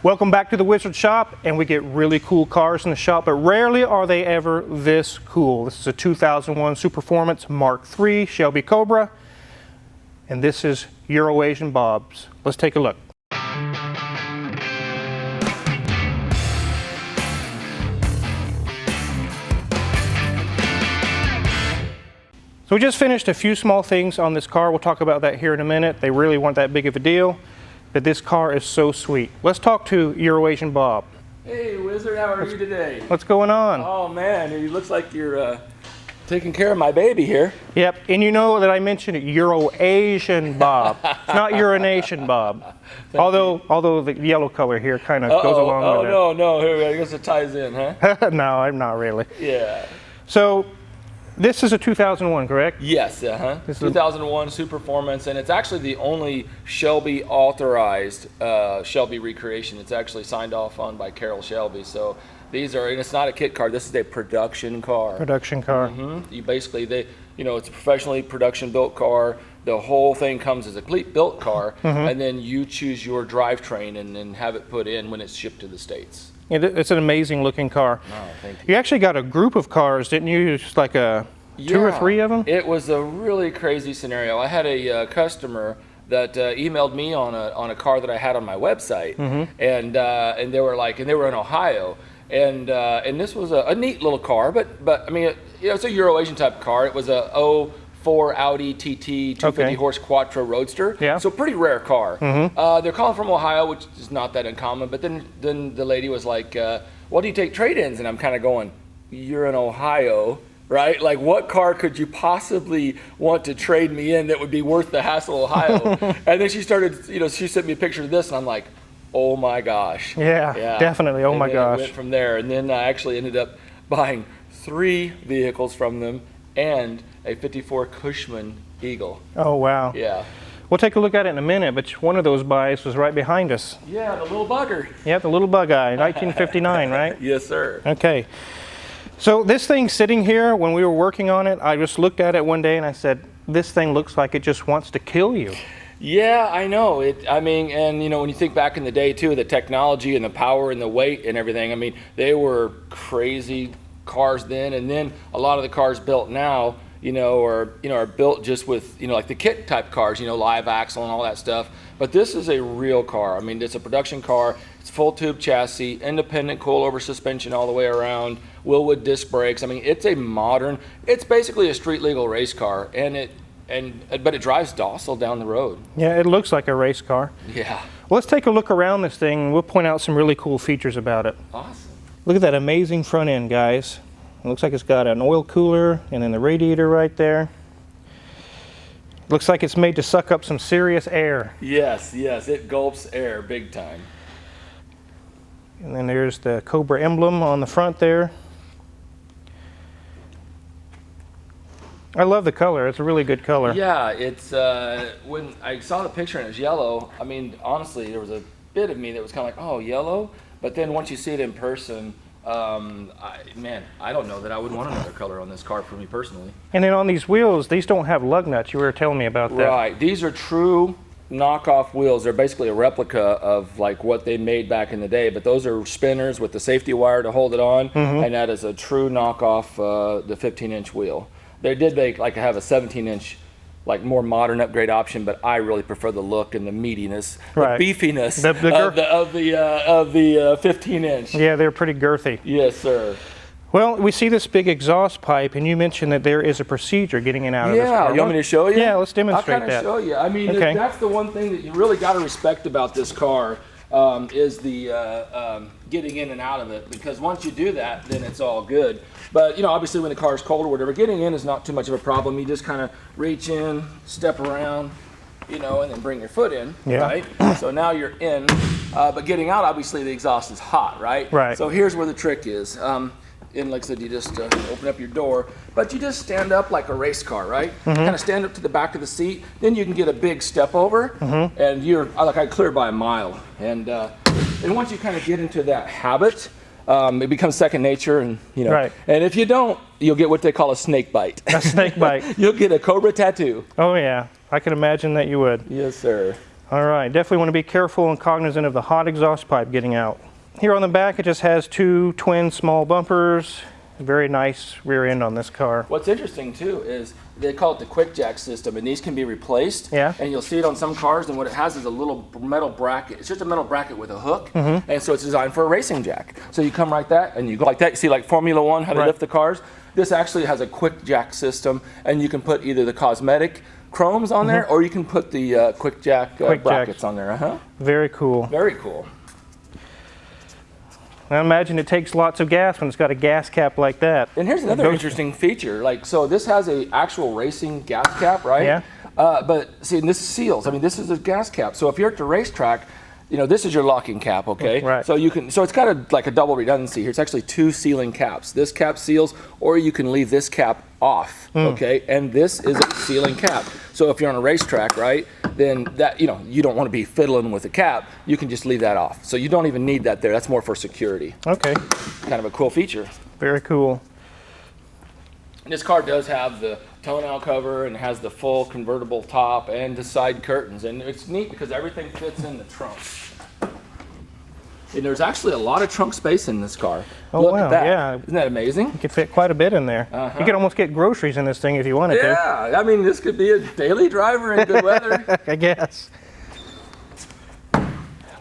Welcome back to the Wizard Shop, and we get really cool cars in the shop, but rarely are they ever this cool. This is a 2001 Superformance Mark III Shelby Cobra, and this is EuroAsian Bob's. Let's take a look. So we just finished a few small things on this car. We'll talk about that here in a minute. They really weren't that big of a deal, but this car is so sweet. Let's talk to EuroAsian Bob. Hey, Wizard, how are you today? What's going on? Oh man, it looks like you're taking care of my baby here. Yep, and you know that I mentioned EuroAsian Bob. It's not urination Bob. Although the yellow color here kind of goes along with it. Oh no, here, I guess it ties in, huh? No, I'm not really. Yeah. So, this is a 2001, correct? Yes, 2001 Superformance, and it's actually the only Shelby authorized Shelby recreation. It's actually signed off on by Carroll Shelby. So these are, and it's not a kit car. This is a production car. Production car. You basically, it's a professionally production built car. The whole thing comes as a complete built car, and then you choose your drivetrain and then have it put in when it's shipped to the States. It's an amazing looking car. Oh, thank you. You actually got a group of cars, didn't you? Just like two or three of them? It was a really crazy scenario. I had a customer that emailed me on a car that I had on my website, and they were in Ohio, and this was a neat little car, but I mean, it's a EuroAsian type car. It was a 04 Audi TT 250 horse Quattro Roadster. Yeah. So pretty rare car. They're calling from Ohio, which is not that uncommon. But then the lady was like, "Well, do you take trade-ins?" And I'm kind of going, "You're in Ohio, right? Like, what car could you possibly want to trade me in that would be worth the hassle, Ohio?" And then she started, she sent me a picture of this, and I'm like, "Oh my gosh." Yeah, definitely. Oh my gosh. It went from there, and then I actually ended up buying 3 vehicles from them and a 54 Cushman Eagle. Oh, wow. Yeah. We'll take a look at it in a minute, but one of those buys was right behind us. Yeah, the little bugger. Yeah, the little bug eye, 1959, right? Yes, sir. Okay. So this thing sitting here, when we were working on it, I just looked at it one day and I said, this thing looks like it just wants to kill you. Yeah, I know. When you think back in the day, too, the technology and the power and the weight and everything, I mean, they were crazy cars then, and then a lot of the cars built now are built just with like the kit type cars, live axle and all that stuff. But this is a real car. I mean, it's a production car. It's full tube chassis, independent coilover suspension all the way around, Willwood disc brakes. I mean, it's basically a street legal race car, but it drives docile down the road. Yeah, it looks like a race car. Yeah. Well, let's take a look around this thing and we'll point out some really cool features about it. Awesome. Look at that amazing front end, guys. It looks like it's got an oil cooler and then the radiator right there. Looks like it's made to suck up some serious air. Yes, it gulps air big time. And then there's the Cobra emblem on the front there. I love the color. It's a really good color. Yeah, it's when I saw the picture and it was yellow, I mean, honestly, there was a bit of me that was kind of like, oh, yellow? But then once you see it in person, I don't know that I would want another color on this car for me personally. And then on these wheels, these don't have lug nuts. You were telling me about that. Right. These are true knockoff wheels. They're basically a replica of like what they made back in the day, but those are spinners with the safety wire to hold it on, and that is a true knockoff, the 15-inch wheel. They did have a 17-inch like more modern upgrade option, but I really prefer the look and the meatiness, the beefiness of the 15-inch. Yeah, they're pretty girthy. Yes, sir. Well, we see this big exhaust pipe, and you mentioned that there is a procedure getting it out of this car. Yeah, you want me to show you? Yeah, let's demonstrate that. I'll kind of show you. I mean, that's the one thing that you really got to respect about this car is the getting in and out of it, because once you do that, then it's all good. But obviously when the car is cold or whatever, getting in is not too much of a problem. You just kind of reach in, step around, and then bring your foot in, right? So now you're in, but getting out, obviously the exhaust is hot, right? Right. So here's where the trick is. And like I said, you just open up your door, but you just stand up like a race car, right? Kind of stand up to the back of the seat, then you can get a big step over, and I clear by a mile. And once you kind of get into that habit, it becomes second nature, and and if you don't, you'll get what they call a snake bite. A snake bite. You'll get a Cobra tattoo. Oh yeah, I can imagine that you would. Yes, sir. All right, definitely want to be careful and cognizant of the hot exhaust pipe getting out. Here on the back, it just has two twin small bumpers. Very nice rear end on this car. What's interesting too is they call it the quick jack system, and these can be replaced. Yeah. And you'll see it on some cars, and what it has is a little metal bracket. It's just a metal bracket with a hook, and so it's designed for a racing jack. So you come right that, and you go like that. You see like Formula One, how they lift the cars? This actually has a quick jack system, and you can put either the cosmetic chromes on there, or you can put the quick jack brackets on there. Very cool. Very cool. I imagine it takes lots of gas when it's got a gas cap like that. And here's another interesting feature. Like, so this has a actual racing gas cap, right? Yeah. But see, and this seals. I mean, this is a gas cap. So if you're at the racetrack, you know, this is your locking cap, okay? Right. So you can, so it's got like a double redundancy here. It's actually two sealing caps. This cap seals, or you can leave this cap off, okay? And this is a sealing cap. So if you're on a racetrack, right, then that, you know, you don't want to be fiddling with the cap. You can just leave that off. So you don't even need that there. That's more for security. Okay. Kind of a cool feature. Very cool. And this car does have the tonneau cover and has the full convertible top and the side curtains. And it's neat because everything fits in the trunk. And there's actually a lot of trunk space in this car. Oh, Look wow, at that. yeah. Isn't that amazing? You could fit quite a bit in there. You could almost get groceries in this thing if you wanted to. Yeah, I mean, this could be a daily driver in good weather. I guess.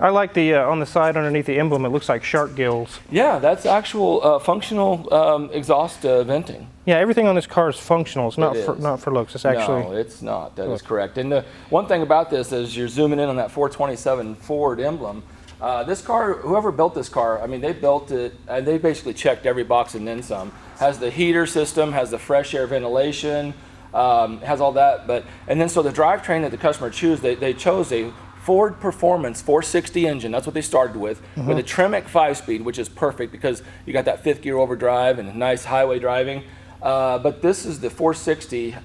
I like the, on the side underneath the emblem, it looks like shark gills. Yeah, that's actual functional exhaust venting. Yeah, everything on this car is functional. It's not It is. not for looks. It's actually... No, it's not. That is correct. And the one thing about this is you're zooming in on that 427 Ford emblem. This car, whoever built this car, I mean, they built it, and they basically checked every box and then some. Has the heater system, has the fresh air ventilation, has all that. And then so the drivetrain that the customer chose, they chose a Ford Performance 460 engine. That's what they started with a Tremec 5-speed, which is perfect because you got that fifth gear overdrive and nice highway driving. But this is the 460.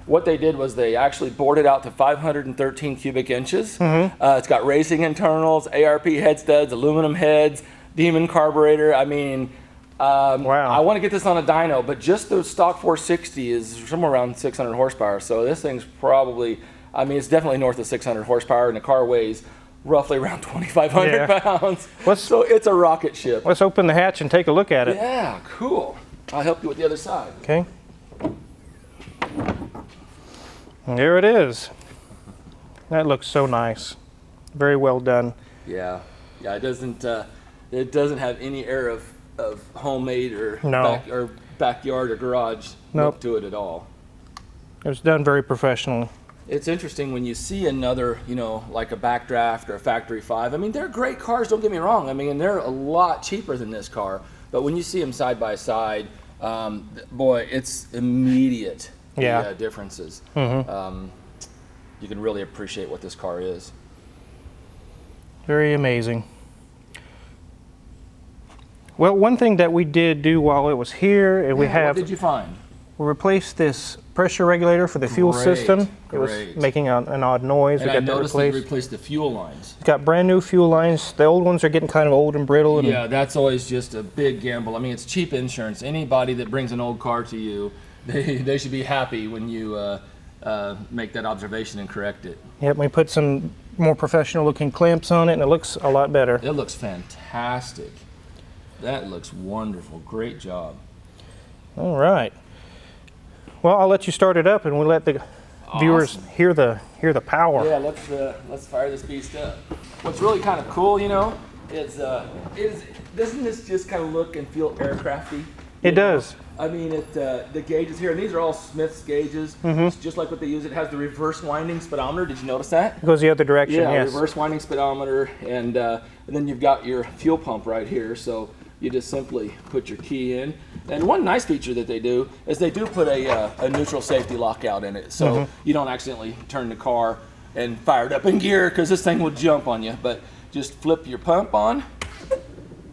What they did was they actually bored it out to 513 cubic inches. It's got racing internals, ARP head studs, aluminum heads, Demon carburetor. I mean, wow. I want to get this on a dyno, but just the stock 460 is somewhere around 600 horsepower. So this thing's probably, I mean, it's definitely north of 600 horsepower, and the car weighs roughly around 2,500 pounds. So it's a rocket ship. Let's open the hatch and take a look at it. Yeah, cool. I'll help you with the other side. Okay. And there it is. That looks so nice. Very well done. Yeah, yeah. It doesn't have any air of homemade or backyard or garage look to it at all. It was done very professionally. It's interesting when you see another, you know, like a Backdraft or a Factory 5. I mean, they're great cars. Don't get me wrong. I mean, and they're a lot cheaper than this car. But when you see them side by side, boy, it's immediate. Differences. You can really appreciate what this car is. Very amazing. Well, one thing that we did do while it was here, and we have... What did you find? We replaced this pressure regulator for the fuel system. It was making an odd noise. And we got I that noticed replaced. they replaced the fuel lines. It's got brand new fuel lines. The old ones are getting kind of old and brittle. And yeah, that's always just a big gamble. I mean, it's cheap insurance. Anybody that brings an old car to you, they should be happy when you make that observation and correct it. Yep, we put some more professional looking clamps on it, and it looks a lot better. It looks fantastic. That looks wonderful. Great job. All right. Well, I'll let you start it up, and we'll let the viewers hear the power. Yeah, let's fire this beast up. What's really kind of cool, you know, is doesn't this just kind of look and feel aircrafty? It does. I mean, the gauges here, and these are all Smith's gauges. It's just like what they use. It has the reverse winding speedometer. Did you notice that? It goes the other direction, yes. Reverse winding speedometer, and then you've got your fuel pump right here. So you just simply put your key in. And one nice feature that they do is they do put a neutral safety lockout in it. So you don't accidentally turn the car and fire it up in gear, because this thing will jump on you. But just flip your pump on.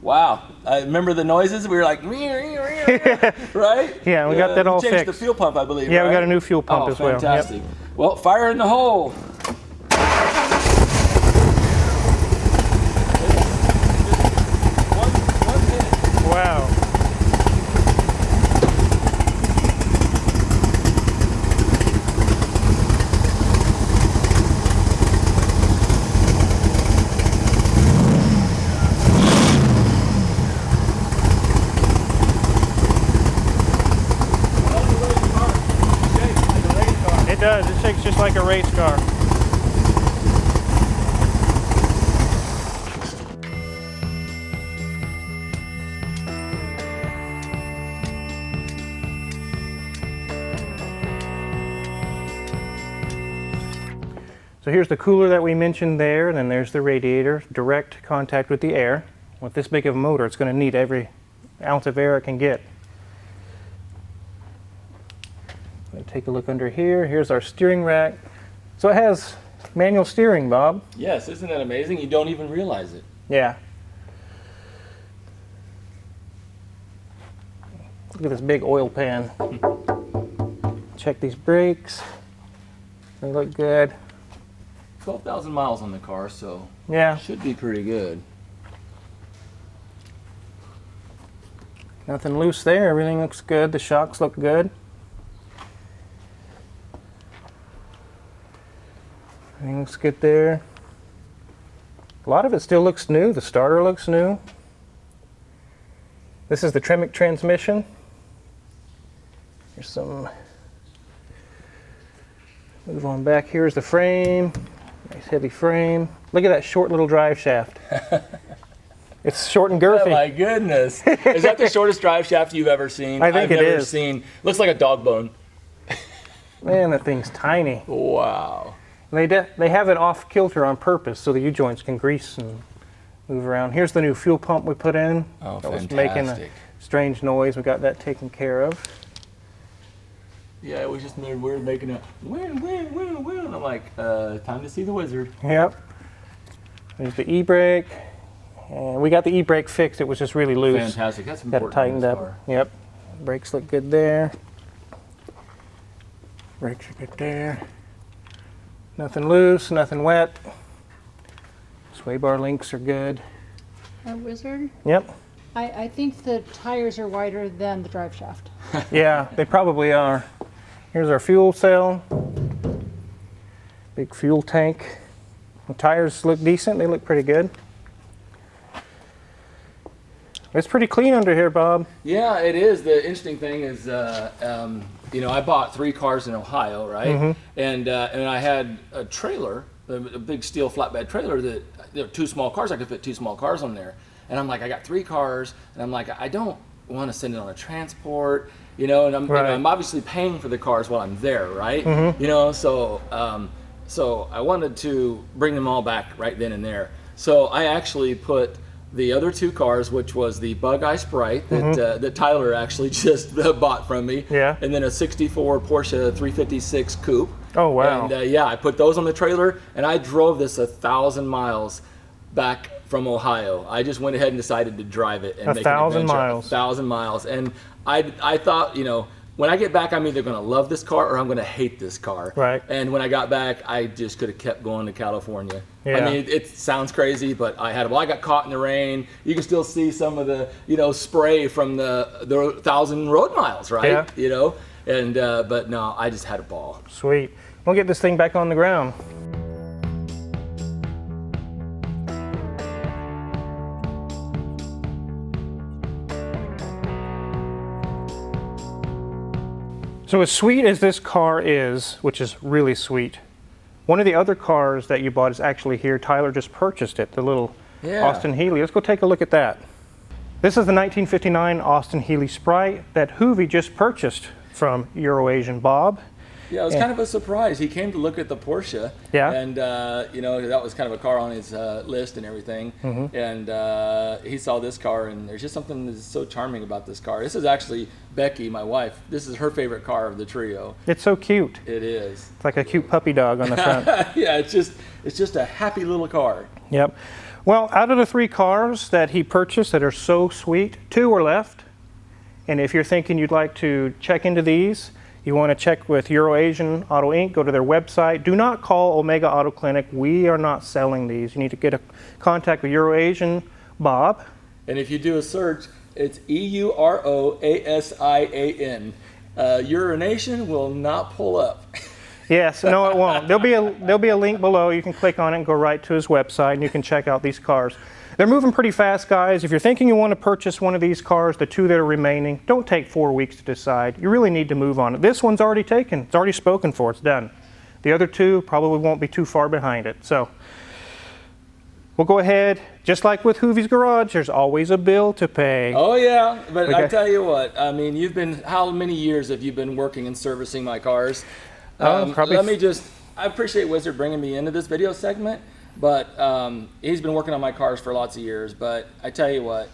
Wow. I remember the noises. We were like, right? Yeah, we got that all fixed. Changed the fuel pump, I believe, Yeah, right? we got a new fuel pump as well. Fantastic. Yep. Well, fire in the hole. Wow. like a race car. So here's the cooler that we mentioned there, and then there's the radiator, direct contact with the air. With this big of a motor, it's going to need every ounce of air it can get. Take a look under here. Here's our steering rack. So it has manual steering, Bob. Yes, isn't that amazing? You don't even realize it. Yeah. Look at this big oil pan. Check these brakes. They look good. 12,000 miles on the car, so Yeah. should be pretty good. Nothing loose there. Everything looks good. The shocks look good. Everything looks good there. A lot of it still looks new. The starter looks new. This is the Tremec transmission. Here's some. Move on back. Here's the frame. Nice heavy frame. Look at that short little drive shaft. It's short and girthy. Oh my goodness. Is that the shortest drive shaft you've ever seen? I think I've it never is. seen. Looks like a dog bone. Man, that thing's tiny. Wow. They have it off kilter on purpose so the U-joints can grease and move around. Here's the new fuel pump we put in. Oh, that was fantastic. making a strange noise. We got that taken care of. Yeah, it was just weird making a win. And I'm like, time to see the wizard. Yep. There's the e-brake. And we got the e-brake fixed. It was just really loose. Fantastic. That's Got it important. tightened in this up. car. Yep. Brakes look good there. Brakes are good there. Nothing loose, nothing wet. Sway bar links are good. Wizard? Yep. I think the tires are wider than the drive shaft. Yeah, they probably are. Here's our fuel cell. Big fuel tank. The tires look decent. They look pretty good. It's pretty clean under here, Bob. Yeah, it is. The interesting thing is, I bought 3 cars in Ohio, right? Mm-hmm. And I had a trailer, a big steel flatbed trailer that there were 2 small cars. I could fit 2 small cars on there. And I'm like, I got 3 cars, and I'm like, I don't want to send it on a transport, and I'm obviously paying for the cars while I'm there, right? Mm-hmm. So I wanted to bring them all back right then and there. So I actually put the other 2 cars, which was the Bug Eye Sprite that Tyler actually just bought from me, Yeah. and then a '64 Porsche 356 Coupe. Oh, wow. And I put those on the trailer, and I drove this 1,000 miles back from Ohio. I just went ahead and decided to drive it and make an 1,000 adventure. miles. 1,000 miles, and I thought, when I get back, I'm either going to love this car or I'm going to hate this car. Right. And when I got back, I just could have kept going to California. Yeah. I mean, it sounds crazy, but I got caught in the rain. You can still see some of the, spray from the 1,000 road miles, right? Yeah. And but no, I just had a ball. Sweet. We'll get this thing back on the ground. So as sweet as this car is, which is really sweet, one of the other cars that you bought is actually here. Tyler just purchased it, the little Austin Healey. Let's go take a look at that. This is the 1959 Austin Healey Sprite that Hoovie just purchased from EuroAsian Bob. Yeah, it was kind of a surprise. He came to look at the Porsche, Yeah. and that was kind of a car on his list and everything. And he saw this car, and there's just something that's so charming about this car. This is actually Becky, my wife. This is her favorite car of the trio. It's so cute. It is. It's like a cute puppy dog on the front. Yeah, it's just a happy little car. Yep. Well, out of the 3 cars that he purchased that are so sweet, 2 are left. And if you're thinking you'd like to check into these, you want to check with EuroAsian Auto Inc., go to their website. Do not call Omega Auto Clinic. We are not selling these. You need to get a contact with EuroAsian Bob. And if you do a search, it's EuroAsian. Urination will not pull up. Yes, no, it won't. There'll be a link below. You can click on it and go right to his website, and you can check out these cars. They're moving pretty fast, guys. If you're thinking you want to purchase one of these cars, the 2 that are remaining, don't take 4 weeks to decide. You really need to move on it. This one's already taken. It's already spoken for. It's done. The other two probably won't be too far behind it. So we'll go ahead, just like with Hoovie's Garage, there's always a bill to pay. Oh yeah, but Okay. I tell you what, I mean, you've been, how many years have you been working and servicing my cars? Probably. I appreciate Wizard bringing me into this video segment, but he's been working on my cars for lots of years. But I tell you what,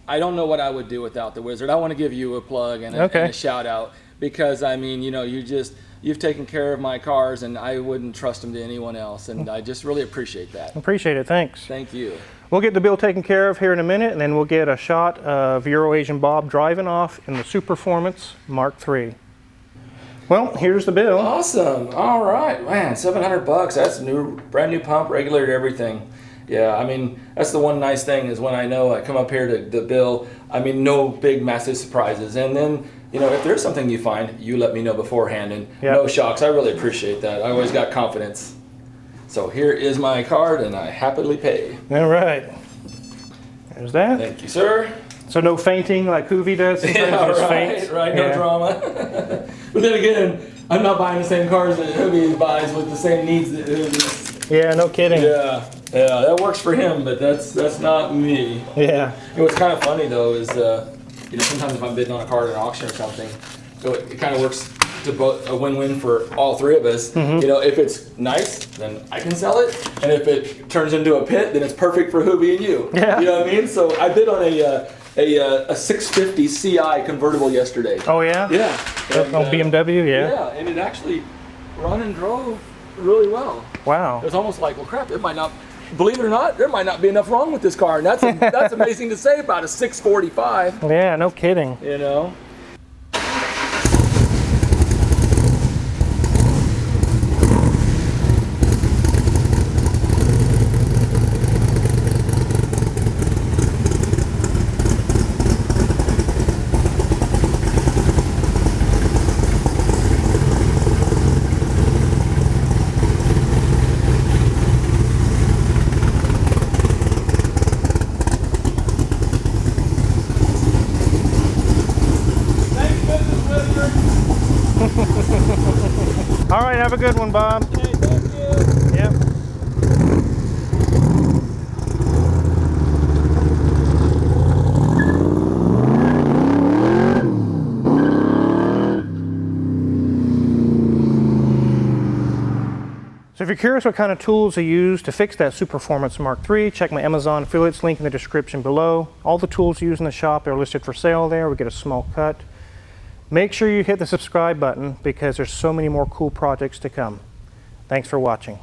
I don't know what I would do without the Wizard. I want to give you a plug and a shout out, because I mean, you know, you've taken care of my cars, and I wouldn't trust them to anyone else, and I just really appreciate that. Appreciate it, thanks. Thank you. We'll get the bill taken care of here in a minute, and then we'll get a shot of EuroAsian Bob driving off in the Superformance Mark III. Well, here's the bill. Awesome. All right, man, $700. That's new, brand new pump, regulated, everything. Yeah, I mean, that's the one nice thing is when I know I come up here to the bill, I mean, no big massive surprises. And then, you know, if there's something you find, you let me know beforehand, and no shocks. I really appreciate that. I always got confidence. So here is my card, and I happily pay. All right. There's that. Thank you, sir. So no fainting like Hoovie does? Sometimes Yeah, just right, faints. right, no drama. But then again, I'm not buying the same cars that Hoovie buys with the same needs that Hoovie's. Yeah, no kidding. Yeah, that works for him, but that's not me. Yeah. You know, what's kind of funny though is, you know, sometimes if I'm bidding on a car at an auction or something, so it kind of works to both a win-win for all three of us. You know, if it's nice, then I can sell it, and if it turns into a pit, then it's perfect for Hoovie and you. Yeah. You know what I mean? So I bid on a 650 Ci convertible yesterday. Oh yeah? Yeah. And, BMW, yeah. Yeah, and it actually run and drove really well. Wow. It was almost like, well, crap, it might not, believe it or not, there might not be enough wrong with this car. And that's amazing to say about a 645. Yeah, no kidding. You know? All right, have a good one, Bob. Hey, thank you. Yep. So if you're curious what kind of tools I use to fix that Superformance Mark III, check my Amazon affiliates link in the description below. All the tools used in the shop are listed for sale there. We get a small cut. Make sure you hit the subscribe button because there's so many more cool projects to come. Thanks for watching.